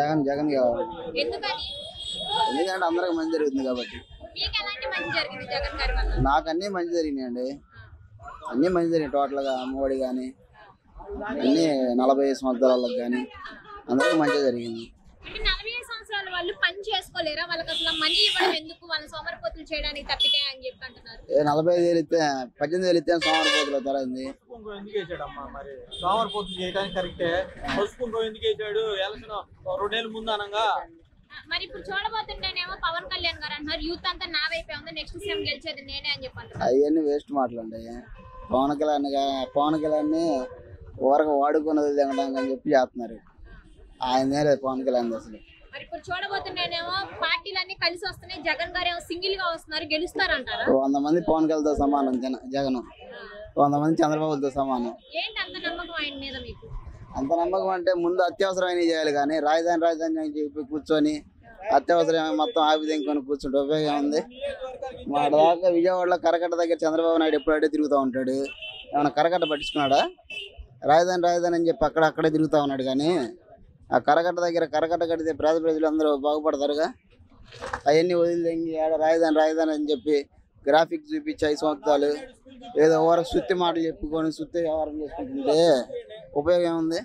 జగన్ జగన్ కావాలి. ఎందుకని? ఎందుకంటే అందరికి మంచి జరుగుతుంది కాబట్టి. మీకు ఎలాంటి మంచి జరిగింది జగన్ గారి వల్ల? నాకు అన్నీ మంచి జరిగినాయండి, అన్నీ మంచి జరిగినాయి. టోటల్గా అమ్మఒడి కానీ అన్నీ 45 సంవత్సరాలకు కానీ అందరికి మంచిగా జరిగింది. అంటే 45 సంవత్సరాల వాళ్ళు పని చేసుకోలేరా? వాళ్ళకి అసలు మనీ ఇవ్వడం ఎందుకు? వాళ్ళ సోమరిపోతులు చేయడానికి తప్పితే అని చెప్పి అంటున్నారు. 45,000 ఇస్తే 18,000 ఇస్తే సోమరిపోతులు అవుతారా? ఎందుకు వేసాడమ్మా? మరి సోమరిపోతులు చేయడానికి కరెక్టే. పసుపు ఎందుకు వేసాడు? ఎలక్షన్ 2 నెలల ముందు అనగా. మరి ఇప్పుడు చూడబోతుంటేనేమో పవన్ కళ్యాణ్ గారు అంటున్నారు యూత్ అంతా నా వైపే ఉంది, నెక్స్ట్ సీఎం గెలిచేది నేనే అని చెప్పండి. అవన్నీ వేస్ట్ మాటలండి. పవన్ కళ్యాణ్ ఊరకు వాడుకున్నది తినడానికి అని చెప్పి చేస్తున్నారు. ఆయన లేదు పవన్ కళ్యాణ్ అసలు. మరి ఇప్పుడు చూడబోతుంటేనేమో పార్టీలన్నీ కలిసి వస్తున్నాయి, జగన్ గారు ఏమో సింగిల్ గా వస్తున్నారు, గెలుస్తారంటారా? 100 మంది పవన్ కళ్యాణ్తో సమానం జగన్, 100 మంది చంద్రబాబుతో సమానం. ఏంటి అంత నమ్మకం ఆయన మీద మీకు? అంత నమ్మకం అంటే ముందు అత్యవసరమైన చేయాలి, కానీ రాజధాని అని చెప్పి కూర్చొని అత్యవసరమైన మొత్తం ఆపిదెంకొని కూర్చుంటే ఉపయోగం ఉంది. మా దాకా విజయవాడలో కరకట్ట దగ్గర చంద్రబాబు నాయుడు ఎప్పుడైతే తిరుగుతూ ఉంటాడు. ఏమైనా కరకట్ట పట్టించుకున్నాడా? రాజధాని అని చెప్పి అక్కడే తిరుగుతూ ఉన్నాడు. కానీ ఆ కరకట్ట దగ్గర కరకట్ట కడితే పేద ప్రజలు అందరూ బాగుపడతారుగా. అవన్నీ వదిలింది రాజధాని అని చెప్పి గ్రాఫిక్స్ చూపించి 5 సంవత్సరాలు ఏదో ఓరకు సుత్తి మాటలు చెప్పుకొని సుత్తి వ్యవహారం చేసుకుంటుంటే ఉపయోగం ఉంది.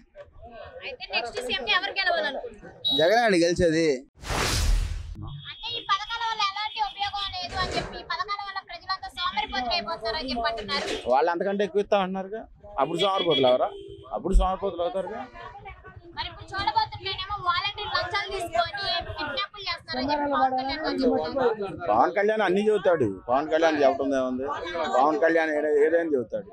జగన్ అండి గెలిచేది. వాళ్ళు అంతకంటే ఎక్కువ ఇస్తా అంటున్నారు. అప్పుడు సోమరిపోతులు అవరా? అప్పుడు సోమరిపోతులు అవుతారుగా. పవన్ కళ్యాణ్ అన్ని చెబుతాడు. పవన్ కళ్యాణ్ చెప్పడం ఏముంది? పవన్ కళ్యాణ్ ఏదైనా చెబుతాడు.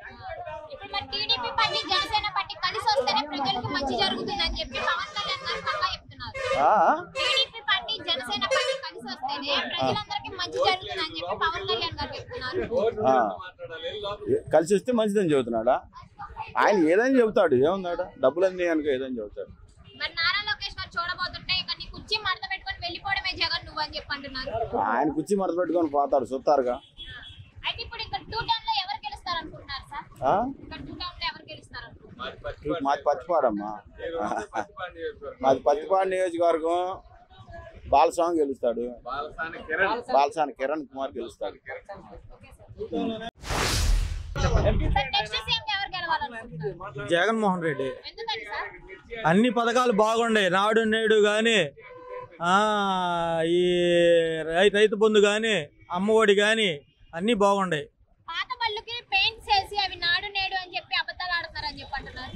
కలిసి వస్తే మంచిదని చెబుతున్నాడా? ఆయన ఏదైనా చెబుతాడు. ఏమున్నాడు? డబ్బులన్నీ కనుక ఏదైనా చెబుతాడు. ఆయన కుర్చీ మడత పెట్టుకొని పోతాడు, చూస్తారుగా. మాది పచ్చిపాడమ్మా, మాది పచ్చిపాడు నియోజకవర్గం. బాలస్వామి గెలుస్తాడు, బాలసాని కిరణ్ కుమార్ గెలుస్తాడు. జగన్మోహన్ రెడ్డి. అన్ని పథకాలు బాగుండే, నాడు నేడు కానీ ఈ రైతు బంధు కానీ అమ్మఒడి కానీ అన్ని బాగుండే.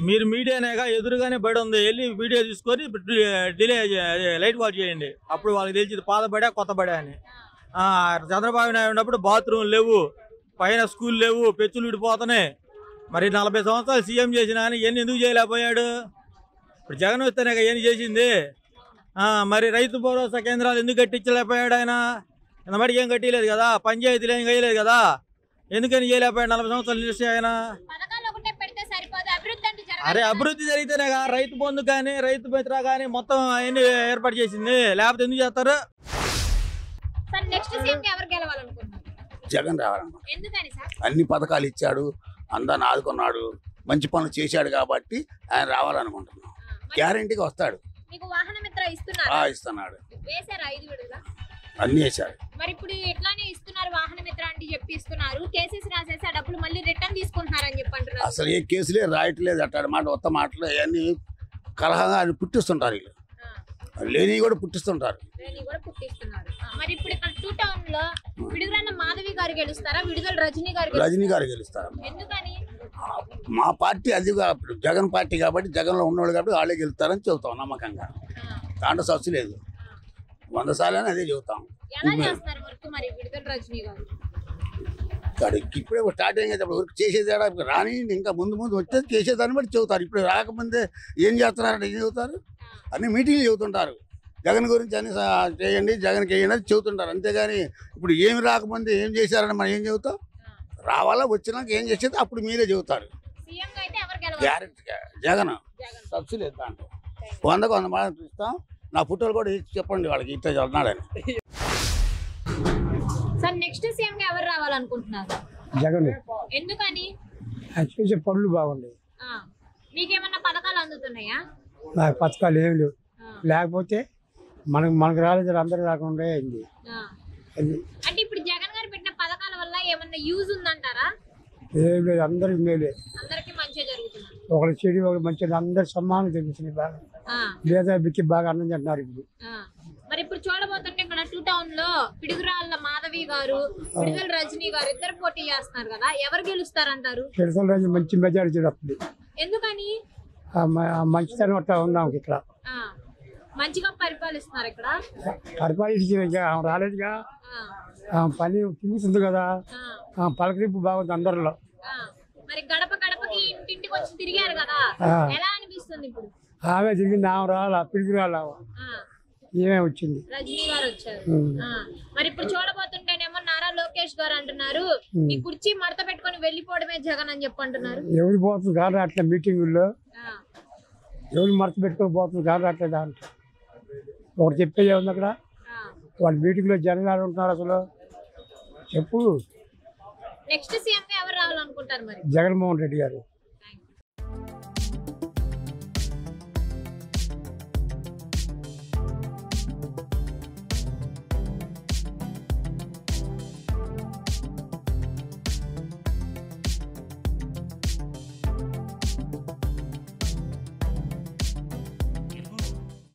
మీరు మీడియానేగా ఎదురుగానే బయట ఉంది, వెళ్ళి వీడియో తీసుకొని డిలే లైట్ వాచ్ చేయండి. అప్పుడు వాళ్ళకి తెలిసింది పాత బడా కొత్త బడా అని. చంద్రబాబు నాయుడు ఉన్నప్పుడు బాత్రూమ్ లేవు, పైన స్కూల్ లేవు, పెచ్చులు విడిపోతున్నాయి. మరి 40 సంవత్సరాలు సీఎం చేసినా అని ఇవన్నీ ఎందుకు చేయలేకపోయాడు? ఇప్పుడు జగన్ వస్తేనే ఇవన్నీ చేసింది. మరి రైతు భరోసా కేంద్రాలు ఎందుకు కట్టించలేకపోయాడు ఆయన? ఇంతమటికి ఏం కట్టిలేదు కదా, పంచాయతీలు ఏం వేయలేదు కదా, ఎందుకని చేయలేకపోయాడు 40 సంవత్సరాలు నిలిచి ఆయన? అరే అభివృద్ధి జరిగితేనే కదా రైతు బంధు కానీ రైతు మిత్ర కానీ మొత్తం అవన్నీ ఏర్పాటు చేసింది, లేకపోతే ఎందుకు చేస్తారు? జగన్ రావాలమ్మా. అన్ని పథకాలు ఇచ్చాడు, అందరిని ఆదుకున్నాడు, మంచి పనులు చేశాడు కాబట్టి ఆయన రావాలనుకుంటున్నాం. గ్యారెంటీగా వస్తాడు. ఇస్తున్నాడు, అన్ని వేశాడు. మరి ఇప్పుడు ఎట్లానే ఇస్తున్నారు వాహన మిత్ర అంటే చెప్పి ఇస్తున్నారు, కేసెస్ రాసేసి ఆ డబ్బులు మళ్ళీ రిటర్న్ తీసుకుంటున్నారని చెప్పి అంటున్నారు. అసలు ఏ కేసులే రాయట్లేదు అట్టాడు మాట, కొత్త మాటలు అవన్నీ కలహంగా అని పుట్టిస్తుంటారు. వీళ్ళు లేని కూడా పుట్టిస్తుంటారు. మరి ఇప్పుడు ఇక్కడ 2 టౌన్ లో విడుదల మాధవి గారు గెలుస్తారా, విడుదల రజనీ గారు గెలుస్తారా? ఎందుకని? మా పార్టీ అది జగన్ పార్టీ కాబట్టి, జగన్ లో ఉన్నవాళ్ళు కాబట్టి వాళ్ళే గెలుస్తారని చెబుతాం నమ్మకంగా. దాంట్లో సస్సు లేదు, 100 సార్లు అదే చెబుతాం. ఇప్పుడే స్టార్టింగ్ అయితే వర్క్ చేసేది రాని, ఇంకా ముందు వచ్చే చేసేదాన్ని బట్టి చెబుతారు. ఇప్పుడు రాకముందే ఏం చేస్తున్నారంటే ఏం చెబుతారు? అన్ని మీటింగ్లు చెబుతుంటారు, జగన్ గురించి అన్ని చేయండి, జగన్కి వేయండి అని చెబుతుంటారు. అంతేగాని ఇప్పుడు ఏమి రాకముందే ఏం చేశారని మనం ఏం చెబుతాం? రావాలా, వచ్చినాక ఏం చేసేది అప్పుడు మీరే చెబుతారు. గ్యారెంటీగా జగన్ సబ్సిడీ లేదు, దాంట్లో 100కు 100 మాట ఇస్తాం. నా ఫోటోలు కూడా చెప్పండి వాళ్ళకి ఇట్లా చదువుతున్నాడని. సార్ నెక్స్ట్ సీఎం గా ఎవరు రావాలనుకుంటున్నారు? జగన్. ఎందుకని? చేసే పనులు బాగుంటాయి. మీకేమన్నా పథకాలు అందుతున్నాయా? నాకు పథకాలు ఏమి లేవు, లేకపోతే మనకు రాలేదు, అందరికి రాకుండా అయింది. అది అంటే ఇప్పుడు జగన్ గారు పెట్టిన పథకాల వల్ల ఏమన్నా యూజ్ ఉందంటారా? ఏం లేదు, అందరికి మేలే. అందరికి మంచిగా జరుగుతుంది. ఒకరి చెడు ఒకటి మంచిది, అందరు సమానం తెలుస్తున్నాయి. బాగా లేదా బిక్కి బాగా అన్నం తింటున్నారు ఇప్పుడు. మరి ఇప్పుడు చూడబోతుంటే ఇక్కడ 2 టౌన్ లో పిడుగురాళ్ళ మాధవి గారు, విడుదల రజనీ గారు ఇద్దరు పోటీ చేస్తున్నారు కదా, ఎవరు గెలుస్తారంటారు? పిడతల రోజు మంచి మెజారిటీ వస్తుంది. ఎందుకని? మంచితనం అట్లా ఉందాం. ఇక్కడ మంచిగా పరిపాలిస్తున్నారు. ఇక్కడ పరిపాలించి రాలేదుగా, పని తిరుగుతుంది కదా, పలకరింపు బాగుంది అందరిలో. మరి గడప గడపకి ఇంటింటికి వచ్చి తిరిగారు కదా, ఎలా అనిపిస్తుంది ఇప్పుడు? ఆమె తిరిగింది, ఆమె రాలా, పిడికి రాలా, ఏమే వచ్చింది, రజనీ గారు వచ్చారు. మరి ఇప్పుడు చూడబోతుంటేనేమో నారా లోకేష్ గారు అంటున్నారు ఈ కుర్చీ మడత పెట్టుకొని వెళ్ళిపోవడమే జగన్ అని చెప్పి అంటున్నారు. ఎవరు పోతుంది కాదు అట్లా మీటింగుల్లో, ఎవరు మడత పెట్టుకొని పోతుంది కాదు అట్లా. దాంట్లో ఒకటి చెప్పేది ఉంది అక్కడ, వాళ్ళ మీటింగ్లో జనం ఉంటున్నారు అసలు. చెప్పు, నెక్స్ట్ సీఎం గా ఎవరు రావాలనుకుంటారు మరి? జగన్మోహన్ రెడ్డి గారు.